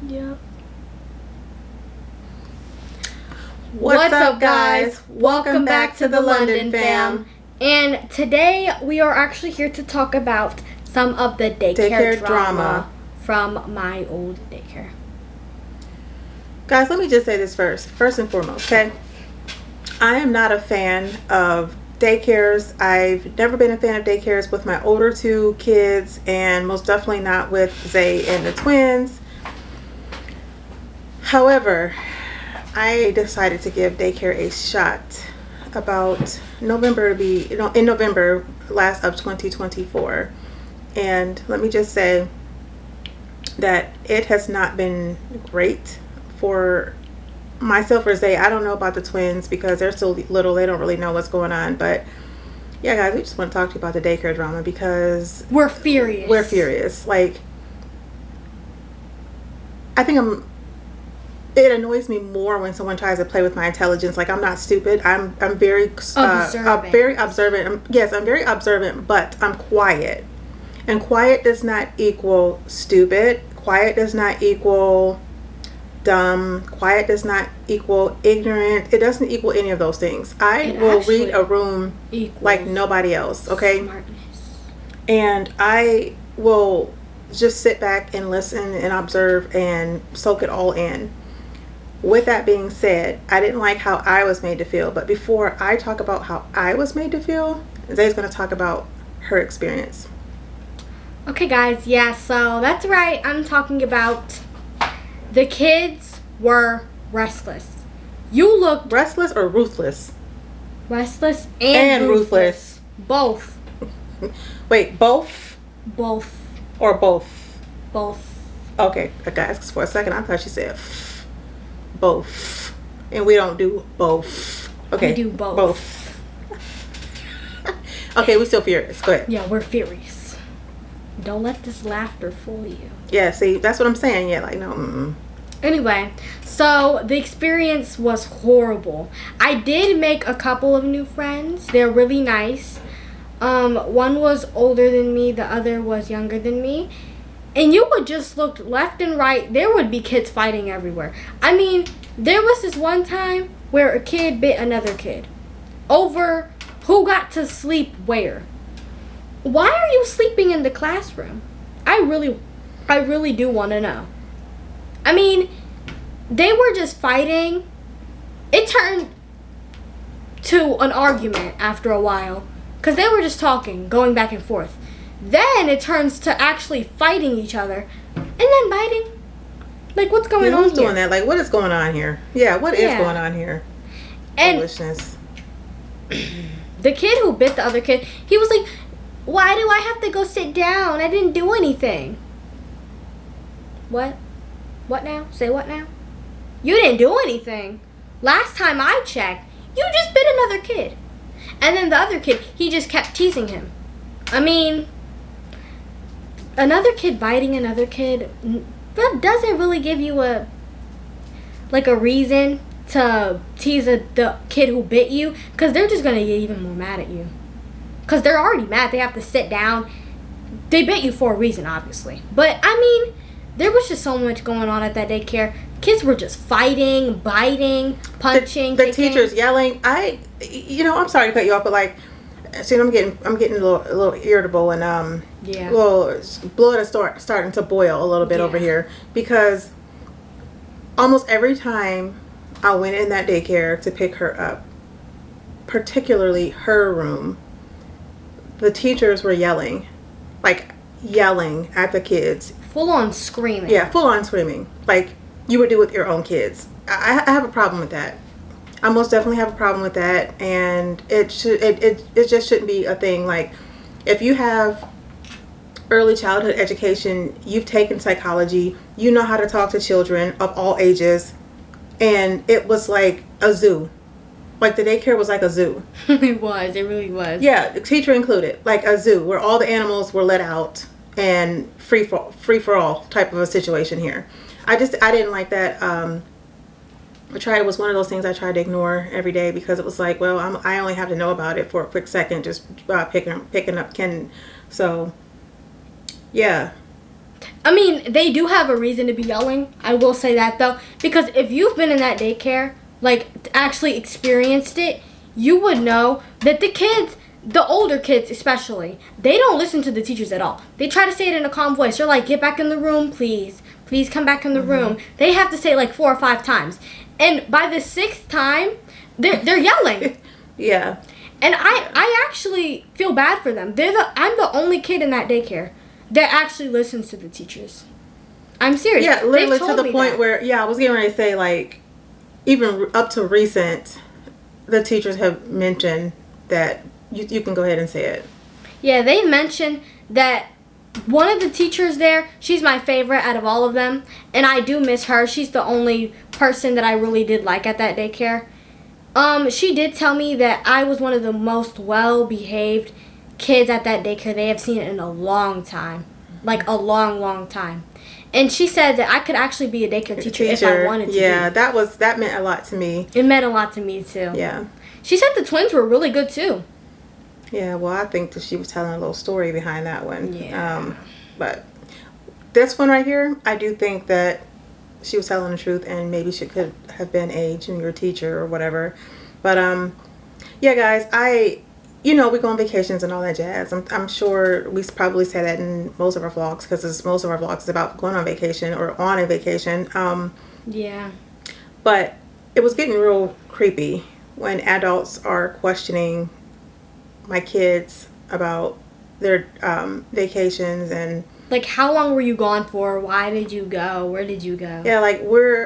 Yep. What's up, guys? Welcome back to the London fam. And today we are actually here to talk about some of the daycare drama from my old daycare. Guys, let me just say this first and foremost, okay? I am not a fan of daycares. I've never been a fan of daycares with my older two kids, and most definitely not with Zay and the twins. However, I decided to give daycare a shot about in November last of 2024. And let me just say that it has not been great for myself or Zay. I don't know about the twins because they're still little. They don't really know what's going on. But yeah, guys, we just want to talk to you about the daycare drama because we're furious. Like, I think it annoys me more when someone tries to play with my intelligence. Like, I'm not stupid. I'm very observant. Very observant. Yes, I'm very observant, but I'm quiet. And quiet does not equal stupid. Quiet does not equal dumb. Quiet does not equal ignorant. It doesn't equal any of those things. I will read a room like nobody else, okay? Smartness. And I will just sit back and listen and observe and soak it all in. With that being said, I didn't like how I was made to feel. But before I talk about how I was made to feel, Zay's going to talk about her experience. Okay, guys. Yeah, so that's right. I'm talking about the kids were restless. You looked... Restless or ruthless? Restless and ruthless. Both. Wait, both? Both. Or both? Both. Okay, guys, for a second, I thought she said both. And we don't do both. Okay. We do both. Both. Okay, we're still furious. Go ahead. Yeah, we're furious. Don't let this laughter fool you. Yeah, see, that's what I'm saying. Yeah, like, no. Mm-mm. Anyway, so the experience was horrible. I did make a couple of new friends. They're really nice. One was older than me. The other was younger than me. And you would just look left and right. There would be kids fighting everywhere. I mean, there was this one time where a kid bit another kid over who got to sleep where. Why are you sleeping in the classroom? I really do want to know. I mean, they were just fighting. It turned to an argument after a while because they were just talking, going back and forth. Then it turns to actually fighting each other and then biting. Like, what's going on who's here? doing that? Like, what is going on here? Yeah, what is going on here? And foolishness. The kid who bit the other kid, he was like, why do I have to go sit down? I didn't do anything. What? What now? Say what now? You didn't do anything. Last time I checked, you just bit another kid. And then the other kid, he just kept teasing him. I mean, another kid biting another kid, that doesn't really give you a reason to tease the kid who bit you, because they're just going to get even more mad at you. Because they're already mad. They have to sit down. They bit you for a reason, obviously. But, I mean, there was just so much going on at that daycare. Kids were just fighting, biting, punching, the teachers yelling. I'm sorry to cut you off, but like, see, I'm getting a little irritable and blood is starting to boil a little bit over here, because almost every time I went in that daycare to pick her up, particularly her room, the teachers were yelling at the kids. Full on screaming. Yeah, full on screaming. Like you would do with your own kids. I have a problem with that. I most definitely have a problem with that, and it just shouldn't be a thing. Like, if you have early childhood education, you've taken psychology, you know how to talk to children of all ages, and it was like a zoo. Like, the daycare was like a zoo. It really was. Yeah, the teacher included, like a zoo where all the animals were let out and free for all type of a situation here. I didn't like that. It was one of those things I tried to ignore every day, because it was like, well, I only have to know about it for a quick second, just picking up Ken. So, yeah. I mean, they do have a reason to be yelling. I will say that, though. Because if you've been in that daycare, like, actually experienced it, you would know that the kids, the older kids especially, they don't listen to the teachers at all. They try to say it in a calm voice. They're like, get back in the room, please. Please come back in the room. They have to say it like 4 or 5 times. And by the 6th time, they're yelling. Yeah. And I actually feel bad for them. I'm the only kid in that daycare that actually listens to the teachers. I'm serious. Yeah, literally to the point where, I was getting ready to say, like, even up to recent, the teachers have mentioned that you can go ahead and say it. Yeah, they mentioned that one of the teachers there, she's my favorite out of all of them, and I do miss her. She's the only person that I really did like at that daycare. She did tell me that I was one of the most well-behaved kids at that daycare they have seen it in a long time. Like, a long, long time. And she said that I could actually be a daycare teacher if I wanted to. Yeah, that meant a lot to me. It meant a lot to me, too. Yeah. She said the twins were really good, too. Yeah, well, I think that she was telling a little story behind that one. Yeah. But this one right here, I do think that she was telling the truth, and maybe she could have been a junior teacher or whatever. But, yeah, guys, we go on vacations and all that jazz. I'm sure we probably say that in most of our vlogs, because most of our vlogs is about going on vacation or on a vacation. Yeah. But it was getting real creepy when adults are questioning my kids about their vacations and... Like, how long were you gone for? Why did you go? Where did you go? Yeah, like,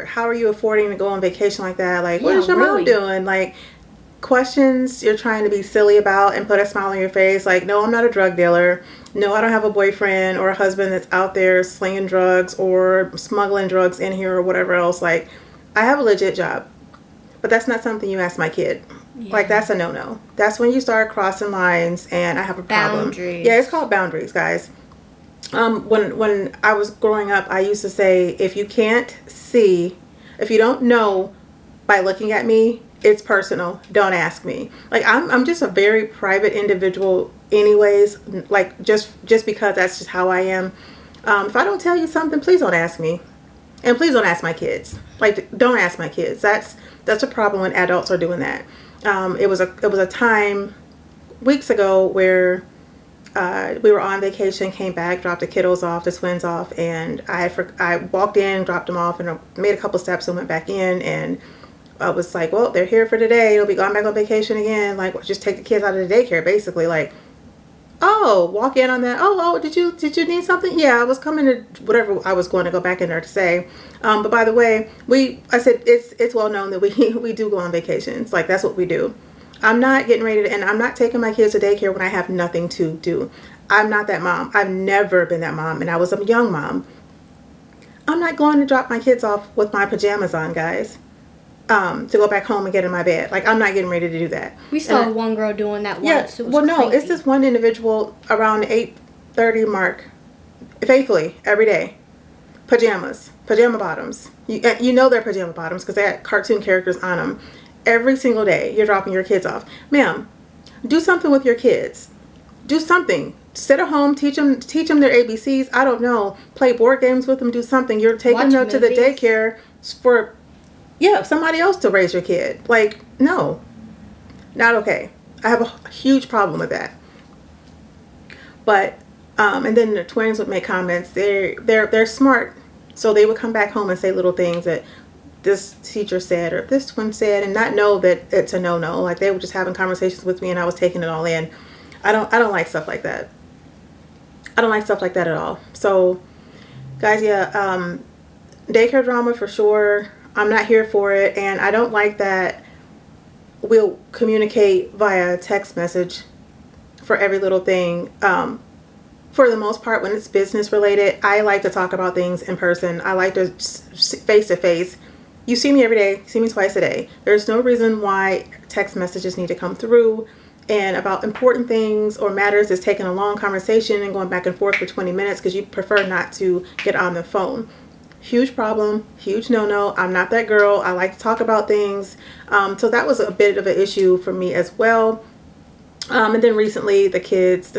how are you affording to go on vacation like that? Like, what is your mom doing? Like, questions you're trying to be silly about and put a smile on your face. Like, no, I'm not a drug dealer. No, I don't have a boyfriend or a husband that's out there slinging drugs or smuggling drugs in here or whatever else. Like, I have a legit job. But that's not something you ask my kid. Yeah. Like, that's a no-no. That's when you start crossing lines, and I have a problem. Boundaries. Yeah, it's called boundaries, guys. When I was growing up, I used to say, if you don't know by looking at me, it's personal. Don't ask me. Like, I'm just a very private individual anyways. Like, just because that's just how I am. If I don't tell you something, please don't ask me. And please don't ask my kids. Like, don't ask my kids. That's a problem when adults are doing that. It was a time weeks ago where we were on vacation, came back, dropped the kiddos off, the twins off, and I walked in, dropped them off, and I made a couple steps and went back in, and I was like, well, they're here for today. They'll be going back on vacation again. Like, just take the kids out of the daycare, basically. Like, oh, walk in on that. Oh, did you need something? Yeah, I was coming to whatever I was going to go back in there to say. But by the way, I said it's well known that we do go on vacations. Like, that's what we do. I'm not getting ready to, and I'm not taking my kids to daycare when I have nothing to do. I'm not that mom. I've never been that mom, and I was a young mom. I'm not going to drop my kids off with my pajamas on, guys, to go back home and get in my bed. Like, I'm not getting ready to do that. We saw one girl doing that once. Yeah, no, it's this one individual around the 8:30 mark, faithfully, every day. Pajama bottoms. You know they're pajama bottoms because they had cartoon characters on them. Every single day, you're dropping your kids off. Ma'am, do something with your kids. Do something. Sit at home, teach them their ABCs. I don't know. Play board games with them. Do something. You're taking them to the daycare for, somebody else to raise your kid. Like, no, not okay. I have a huge problem with that. But, and then the twins would make comments. They're smart, so they would come back home and say little things that this teacher said or this twin said, and not know that it's a no-no. Like, they were just having conversations with me, and I was taking it all in. I don't like stuff like that. I don't like stuff like that at all. So, guys, daycare drama for sure. I'm not here for it, and I don't like that we'll communicate via text message for every little thing. For the most part, when it's business related, I like to talk about things in person. I like to face to face. You see me every day, see me twice a day. There's no reason why text messages need to come through and about important things or matters is taking a long conversation and going back and forth for 20 minutes because you prefer not to get on the phone. Huge problem, huge no-no. I'm not that girl. I like to talk about things. So that was a bit of an issue for me as well. And then recently the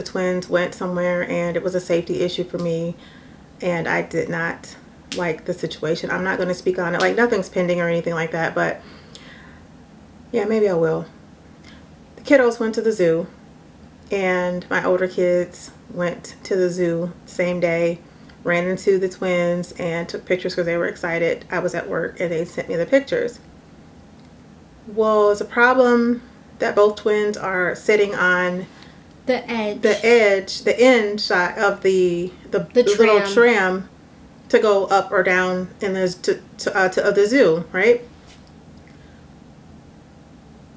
twins went somewhere and it was a safety issue for me. and I did not like the situation. I'm not going to speak on it. Like, nothing's pending or anything like that, but yeah, maybe I will. The kiddos went to the zoo, and my older kids went to the zoo same day, ran into the twins and took pictures because they were excited. I was at work and they sent me the pictures. Well, it's a problem that both twins are sitting on the edge, the end side of the little tram to go up or down in the zoo, right?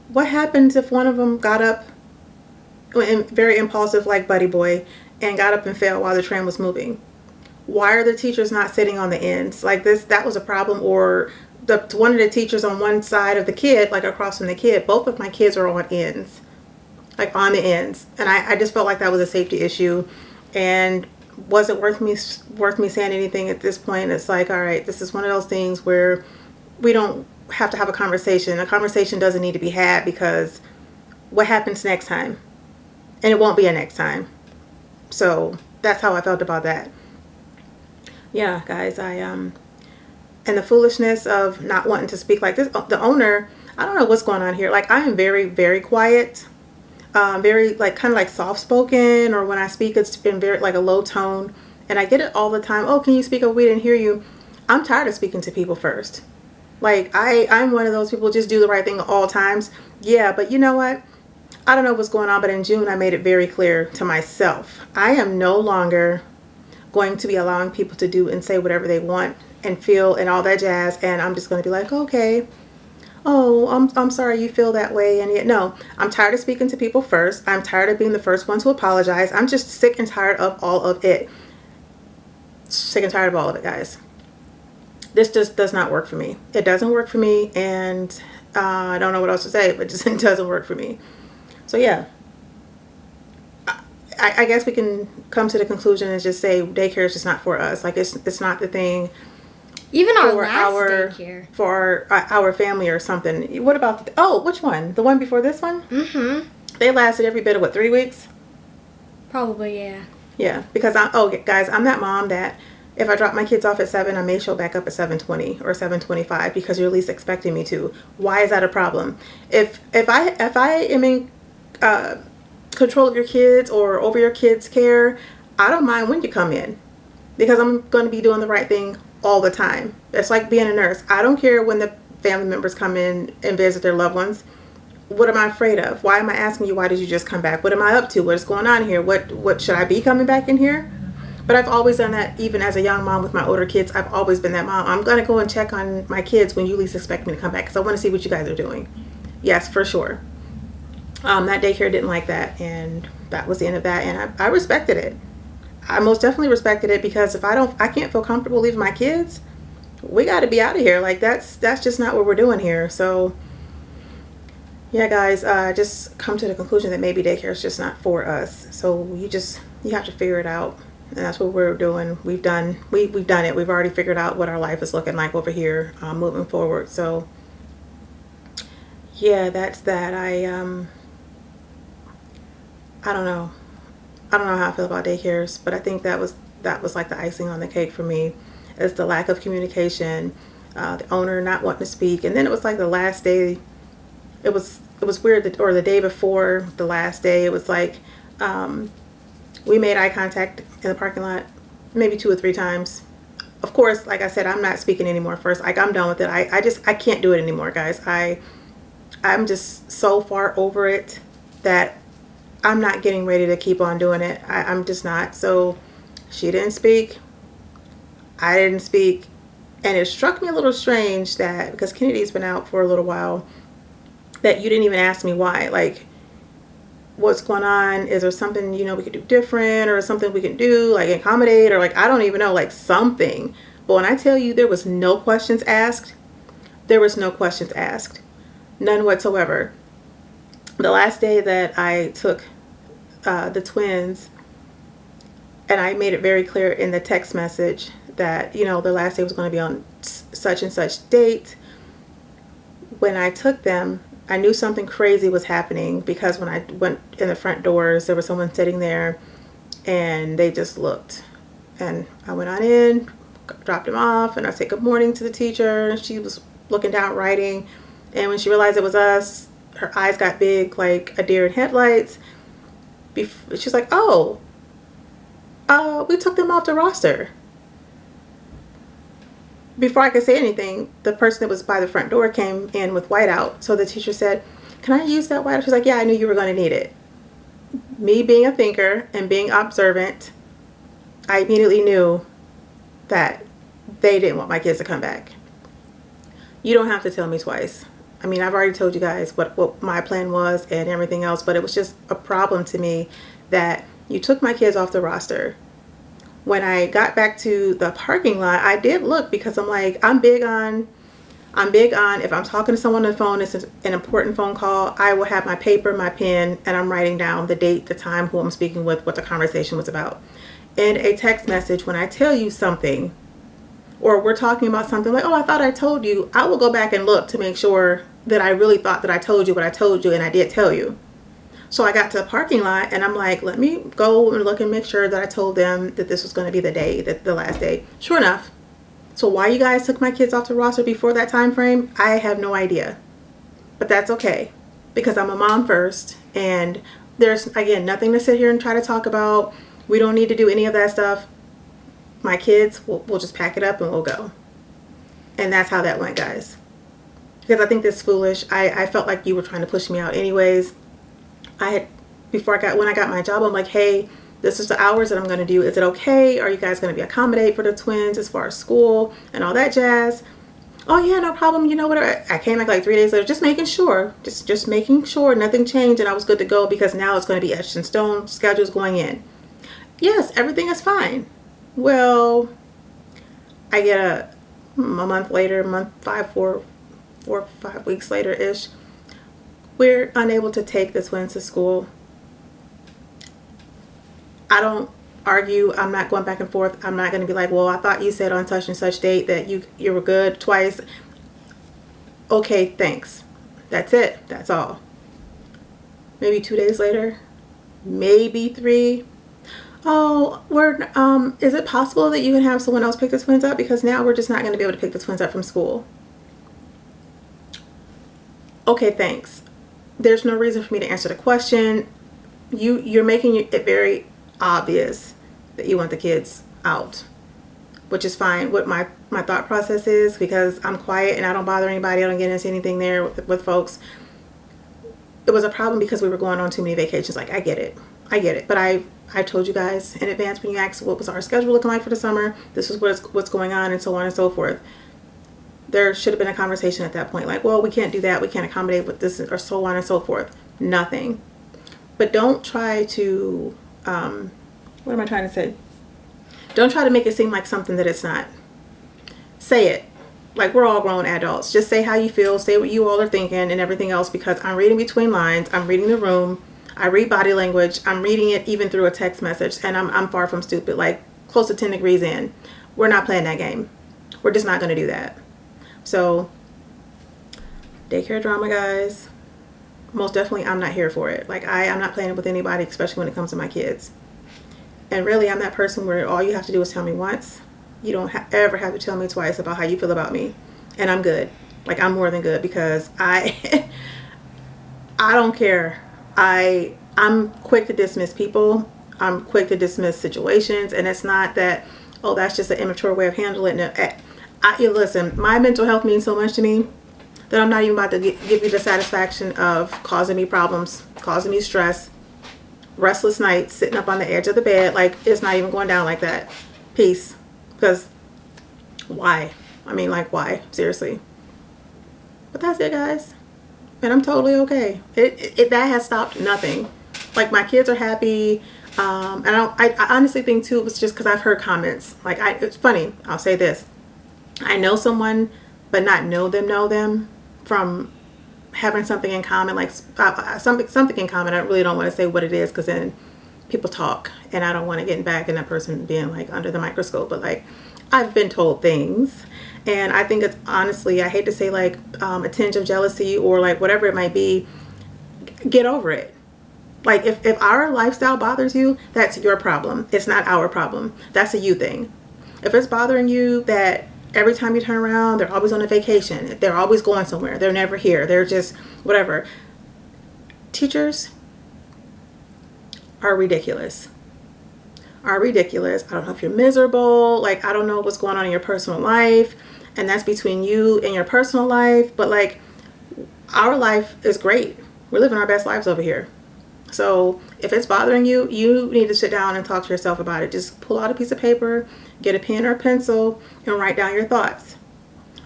What happens if one of them got up, very impulsive like Buddy Boy, and got up and fell while the tram was moving? Why are the teachers not sitting on the ends? Like this, that was a problem. Or one of the teachers on one side of the kid, like across from the kid, both of my kids are on ends, like on the ends. And I just felt like that was a safety issue, and wasn't worth me saying anything at this point. It's like, all right, this is one of those things where we don't have to have a conversation. A conversation doesn't need to be had, because what happens next time? And it won't be a next time. So that's how I felt about that. Yeah, guys, and the foolishness of not wanting to speak like this. The owner, I don't know what's going on here. Like, I am very, very quiet, very like kind of like soft spoken, or when I speak, it's been very like a low tone, and I get it all the time. Oh, can you speak up? We didn't hear you. I'm tired of speaking to people first. Like, I'm one of those people, just do the right thing at all times. Yeah, but you know what? I don't know what's going on, but in June, I made it very clear to myself. I am no longer going to be allowing people to do and say whatever they want and feel and all that jazz, and I'm just going to be like, okay, oh, I'm sorry you feel that way. And yet, no, I'm tired of speaking to people first. I'm tired of being the first one to apologize. I'm just sick and tired of all of it. Sick and tired of all of it, guys. This just does not work for me. It doesn't work for me, and I don't know what else to say, but just it doesn't work for me. So yeah, I guess we can come to the conclusion and just say daycare is just not for us. Like, it's not the thing. Even our last daycare. For our family or something. What about, which one? The one before this one? Mm-hmm. They lasted every bit of, 3 weeks? Probably, yeah. Yeah, because guys, I'm that mom that if I drop my kids off at 7, I may show back up at 7:20 or 7:25 because you're at least expecting me to. Why is that a problem? If I am in control of your kids or over your kids' care, I don't mind when you come in, because I'm going to be doing the right thing all the time. It's like being a nurse. I don't care when the family members come in and visit their loved ones. What am I afraid of? Why am I asking you, why did you just come back? What am I up to? What is going on here? What should I be coming back in here? But I've always done that. Even as a young mom with my older kids, I've always been that mom. I'm going to go and check on my kids when you least expect me to come back, because I want to see what you guys are doing. Yes, for sure. That daycare didn't like that, and that was the end of that, and I respected it. I most definitely respected it, because if I can't feel comfortable leaving my kids, we got to be out of here. Like, that's just not what we're doing here. So yeah, guys, just come to the conclusion that maybe daycare is just not for us. So you have to figure it out, and that's what we're doing. We've done it. We've already figured out what our life is looking like over here, moving forward. So yeah, that's that. I don't know. I don't know how I feel about daycares, but I think that was like the icing on the cake for me. It's the lack of communication, the owner not wanting to speak, and then it was like the last day. It was weird, or the day before the last day. It was like we made eye contact in the parking lot maybe 2 or 3 times. Of course, like I said, I'm not speaking anymore first. Like, I'm done with it. I can't do it anymore, guys. I'm just so far over it that I'm not getting ready to keep on doing it. I'm just not. So she didn't speak. I didn't speak. And it struck me a little strange that, because Kennedy's been out for a little while, that you didn't even ask me why. Like, what's going on? Is there something, we could do different, or something we can do, like accommodate, or like, I don't even know, like something. But when I tell you there was no questions asked, there was no questions asked. None whatsoever. The last day that I took the twins, and I made it very clear in the text message that, the last day was going to be on such and such date. When I took them, I knew something crazy was happening, because when I went in the front doors, there was someone sitting there, and they just looked. And I went on in, dropped him off, and I said good morning to the teacher. She was looking down writing, and when she realized it was us, her eyes got big like a deer in headlights. She's like, oh, we took them off the roster. Before I could say anything, the person that was by the front door came in with whiteout. So the teacher said, can I use that whiteout? She's like, yeah, I knew you were going to need it. Me being a thinker and being observant, I immediately knew that they didn't want my kids to come back. You don't have to tell me twice. I mean, I've already told you guys what my plan was and everything else, but it was just a problem to me that you took my kids off the roster. When I got back to the parking lot, I did look because I'm like, I'm big on if I'm talking to someone on the phone, it's an important phone call, I will have my paper, my pen, and I'm writing down the date, the time, who I'm speaking with, what the conversation was about. In a text message, when I tell you something, or we're talking about something like, oh, I thought I told you, I will go back and look to make sure that I really thought that I told you what I told you, and I did tell you. So I got to the parking lot and I'm like, let me go and look and make sure that I told them that this was going to be the day, that the last day. Sure enough. So why you guys took my kids off the roster before that time frame, I have no idea. But that's okay, because I'm a mom first, and there's, again, nothing to sit here and try to talk about. We don't need to do any of that stuff. My kids, we'll just pack it up and we'll go. And that's how that went, guys. Because I think this is foolish. I felt like you were trying to push me out anyways. When I got my job, I'm like, hey, this is the hours that I'm going to do. Is it okay? Are you guys going to be accommodate for the twins as far as school and all that jazz? Oh yeah, no problem. You know what? I came back like 3 days later, just making sure, just making sure nothing changed and I was good to go, because now it's going to be etched in stone. Schedules going in. Yes, everything is fine. Well, I get a month later, 4 or 5 weeks later ish. We're unable to take the twins to school. I don't argue. I'm not going back and forth. I'm not going to be like, well, I thought you said on such and such date that you were good twice. Okay, thanks. That's it. That's all. Maybe 2 days later, maybe 3. Oh, is it possible that you can have someone else pick the twins up? Because now we're just not going to be able to pick the twins up from school. Okay, thanks. There's no reason for me to answer the question. You're making it very obvious that you want the kids out, which is fine. What my thought process is, because I'm quiet and I don't bother anybody, I don't get into anything there with folks. It was a problem because we were going on too many vacations. Like, I get it. But I told you guys in advance when you asked what was our schedule looking like for the summer. This is what's going on, and so on and so forth. There should have been a conversation at that point, like, well, we can't do that, we can't accommodate with this, or so on and so forth. Nothing. But don't try to, what am I trying to say? Don't try to make it seem like something that it's not. Say it. Like, we're all grown adults. Just say how you feel, say what you all are thinking and everything else, because I'm reading between lines, I'm reading the room, I read body language, I'm reading it even through a text message, and I'm far from stupid, like close to 10 degrees in. We're not playing that game. We're just not going to do that. So, daycare drama, guys, most definitely I'm not here for it. Like, I'm not playing with anybody, especially when it comes to my kids. And really, I'm that person where all you have to do is tell me once. You don't ever have to tell me twice about how you feel about me. And I'm good. Like, I'm more than good, because I don't care. I'm quick to dismiss people. I'm quick to dismiss situations. And it's not that, oh, that's just an immature way of handling it. Listen, my mental health means so much to me that I'm not even about to give you the satisfaction of causing me problems, causing me stress, restless nights, sitting up on the edge of the bed. Like, it's not even going down like that. Peace. Because why? I mean, like, why? Seriously. But that's it, guys. And I'm totally okay. That has stopped nothing. Like, my kids are happy. And I honestly think, too, it was just because I've heard comments. Like, it's funny. I'll say this. I know someone, but not know them from having something in common, like something in common. I really don't want to say what it is, because then people talk, and I don't want to get back in that person being like under the microscope. But like, I've been told things, and I think it's honestly, I hate to say like a tinge of jealousy or like whatever it might be. Get over it. Like, if our lifestyle bothers you, that's your problem. It's not our problem. That's a you thing. If it's bothering you that every time you turn around, they're always on a vacation, they're always going somewhere, they're never here, they're just whatever. Teachers are ridiculous. I don't know if you're miserable. Like, I don't know what's going on in your personal life. And that's between you and your personal life. But, like, our life is great. We're living our best lives over here. So if it's bothering you, you need to sit down and talk to yourself about it. Just pull out a piece of paper, get a pen or a pencil, and write down your thoughts.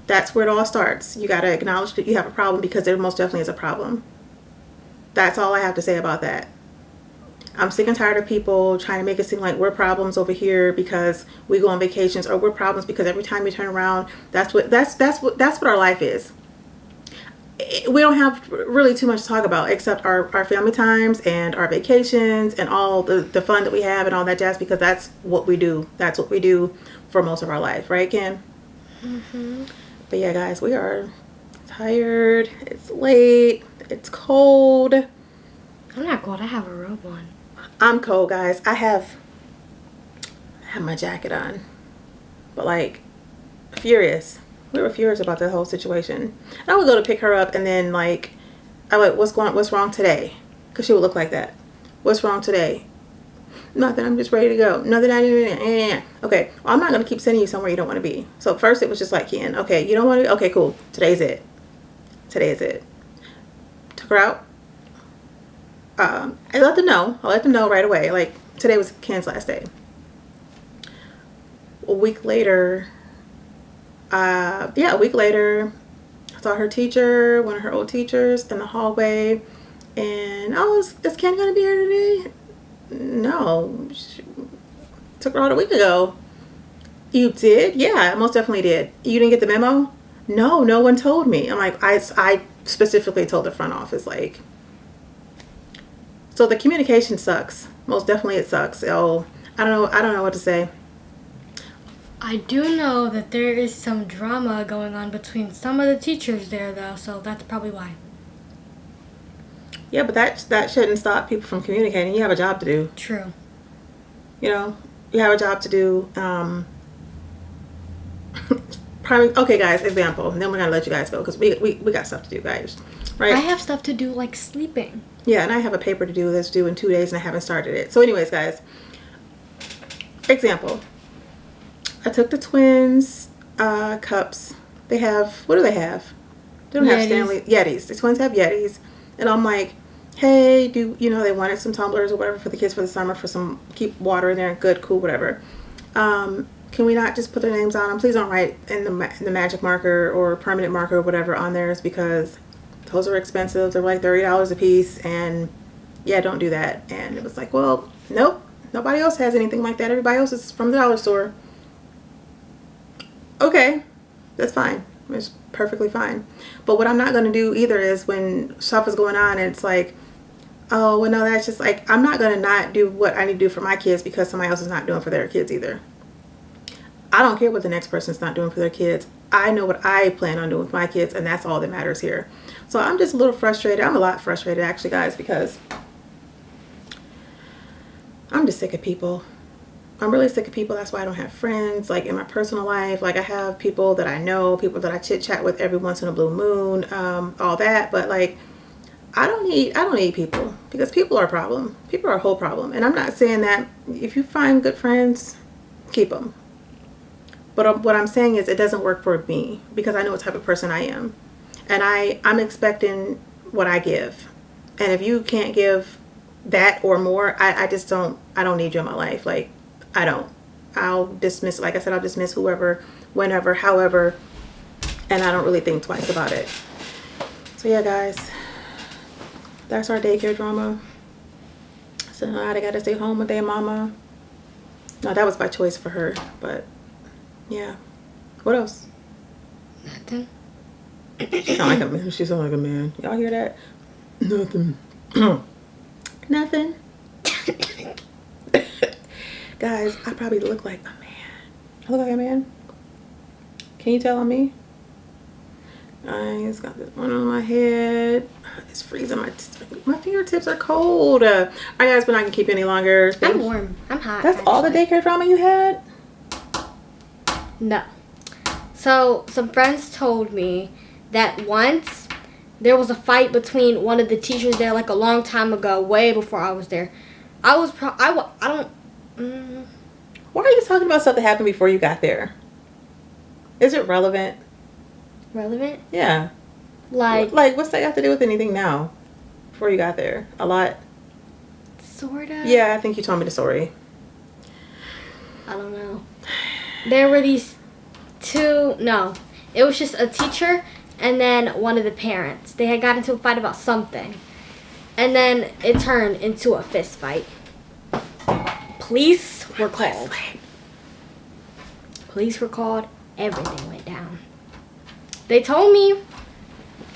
That's where it all starts. You got to acknowledge that you have a problem, because there most definitely is a problem. That's all I have to say about that. I'm sick and tired of people trying to make it seem like we're problems over here because we go on vacations, or we're problems because every time you turn around, that's what our life is. We don't have really too much to talk about except our family times and our vacations and all the fun that we have and all that jazz, because that's what we do. That's what we do for most of our life, right, Ken? Mm-hmm. But yeah, guys, we are tired. It's late. It's cold. I'm not cold. I have a robe on. I'm cold, guys. I have my jacket on, but like furious. We were furious about the whole situation. And I would go to pick her up, and then like I would, what's wrong today? Because she would look like that. What's wrong today? Nothing. I'm just ready to go. Nothing. Okay. Well, I'm not gonna keep sending you somewhere you don't want to be. So first it was just like, Ken, okay, you don't want to. Okay, cool. Today's it. Took her out. I let them know. I let them know right away. Like, today was Ken's last day. A week later, I saw her teacher, one of her old teachers, in the hallway. And is Ken going to be here today? No. Took her out a week ago. You did? Yeah, I most definitely did. You didn't get the memo? No, no one told me. I'm like, I specifically told the front office, like. So the communication sucks. Most definitely it sucks. So I don't know what to say. I do know that there is some drama going on between some of the teachers there, though, so that's probably why. Yeah, but that shouldn't stop people from communicating. You have a job to do. True. You know, you have a job to do. Okay, guys, example. And then we're going to let you guys go because we got stuff to do, guys. Right? I have stuff to do, like sleeping. Yeah, and I have a paper to do that's due in 2 days, and I haven't started it. So anyways, guys, example. I took the twins' cups. They have, what do they have? They don't have Stanley Yetis. The twins have Yetis. And I'm like, hey, they wanted some tumblers or whatever for the kids for the summer for some, keep water in there, good, cool, whatever. Can we not just put their names on them? Please don't write in the magic marker or permanent marker or whatever on theirs, because those are expensive. They're like $30 a piece, and yeah, don't do that. And it was like, well, nope, nobody else has anything like that. Everybody else is from the dollar store. Okay, that's fine. It's perfectly fine. But what I'm not going to do either is when stuff is going on and it's like, oh, well, no, that's just like, I'm not going to not do what I need to do for my kids because somebody else is not doing for their kids either. I don't care what the next person's not doing for their kids. I know what I plan on doing with my kids, and that's all that matters here. So I'm just a little frustrated. I'm a lot frustrated, actually, guys, because I'm just sick of people. I'm really sick of people. That's why I don't have friends, like, in my personal life. Like, I have people that I know, people that I chit-chat with every once in a blue moon, all that. But, like, I don't need people, because people are a problem. People are a whole problem. And I'm not saying that if you find good friends, keep them. But what I'm saying is it doesn't work for me, because I know what type of person I am. And I'm expecting what I give. And if you can't give that or more, I don't need you in my life. Like, I don't. I'll dismiss, like I said, I'll dismiss whoever, whenever, however, and I don't really think twice about it. So yeah, guys, that's our daycare drama. So now I gotta stay home with their mama. No, that was by choice for her, but yeah. What else? Nothing. She sound like a man. She sound like a man. Y'all hear that? Nothing. Nothing. Guys, I probably look like a man. I look like a man? Can you tell on me? Guys, got this one on my head. It's freezing. My fingertips are cold. Alright, guys, we're not gonna keep any longer. I'm warm. I'm hot. That's actually all the daycare drama you had? No. So some friends told me that once there was a fight between one of the teachers there, like a long time ago, way before I was there. I don't. Why are you talking about stuff that happened before you got there? Is it relevant? Relevant? Yeah. Like what's that got to do with anything now? Before you got there? A lot? Sorta. Yeah, I think you told me the story. I don't know. There were these two, no. It was just a teacher and then one of the parents. They had got into a fight about something. And then it turned into a fist fight. Police were called. Police were called. Everything went down. They told me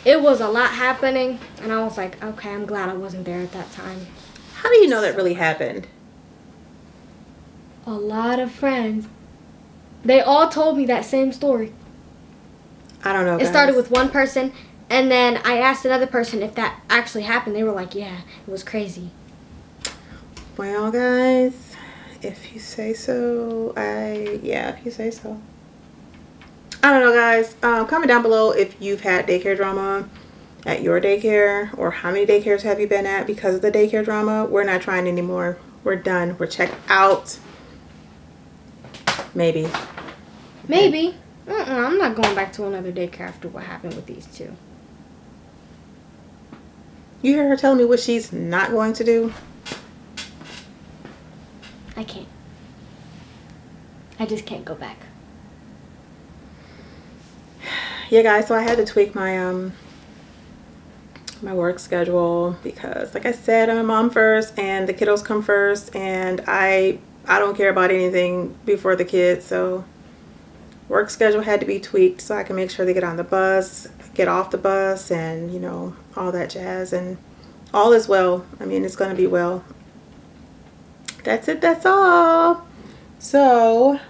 it was a lot happening, and I was like, okay, I'm glad I wasn't there at that time. How do you know that really happened? A lot of friends. They all told me that same story. I don't know, guys. It started with one person, and then I asked another person if that actually happened. They were like, yeah, it was crazy. Well, guys, if you say so, if you say so. I don't know, guys. Comment down below if you've had daycare drama at your daycare, or how many daycares have you been at because of the daycare drama. We're not trying anymore. We're done. We're checked out. Maybe. Maybe. I'm not going back to another daycare after what happened with these two. You hear her telling me what she's not going to do? I can't. I just can't go back. Yeah, guys, so I had to tweak my my work schedule because, like I said, I'm a mom first and the kiddos come first, and I don't care about anything before the kids. So work schedule had to be tweaked so I can make sure they get on the bus, get off the bus, and you know, all that jazz. And all is well. I mean, it's going to be well. That's it. That's all. So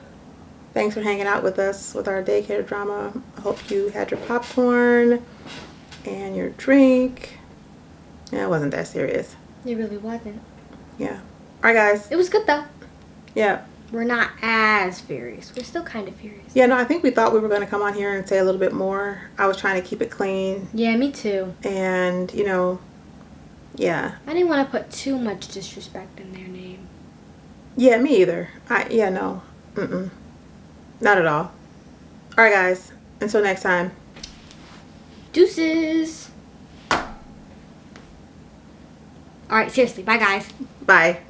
thanks for hanging out with us with our daycare drama. I hope you had your popcorn and your drink. Yeah, it wasn't that serious. It really wasn't. Yeah. All right, guys. It was good though. Yeah. We're not as furious. We're still kind of furious. Yeah, no, I think we thought we were going to come on here and say a little bit more. I was trying to keep it clean. Yeah, me too. And, you know, yeah. I didn't want to put too much disrespect in their name. Yeah, me either. No. Not at all. All right, guys. Until next time. Deuces. All right, seriously. Bye, guys. Bye.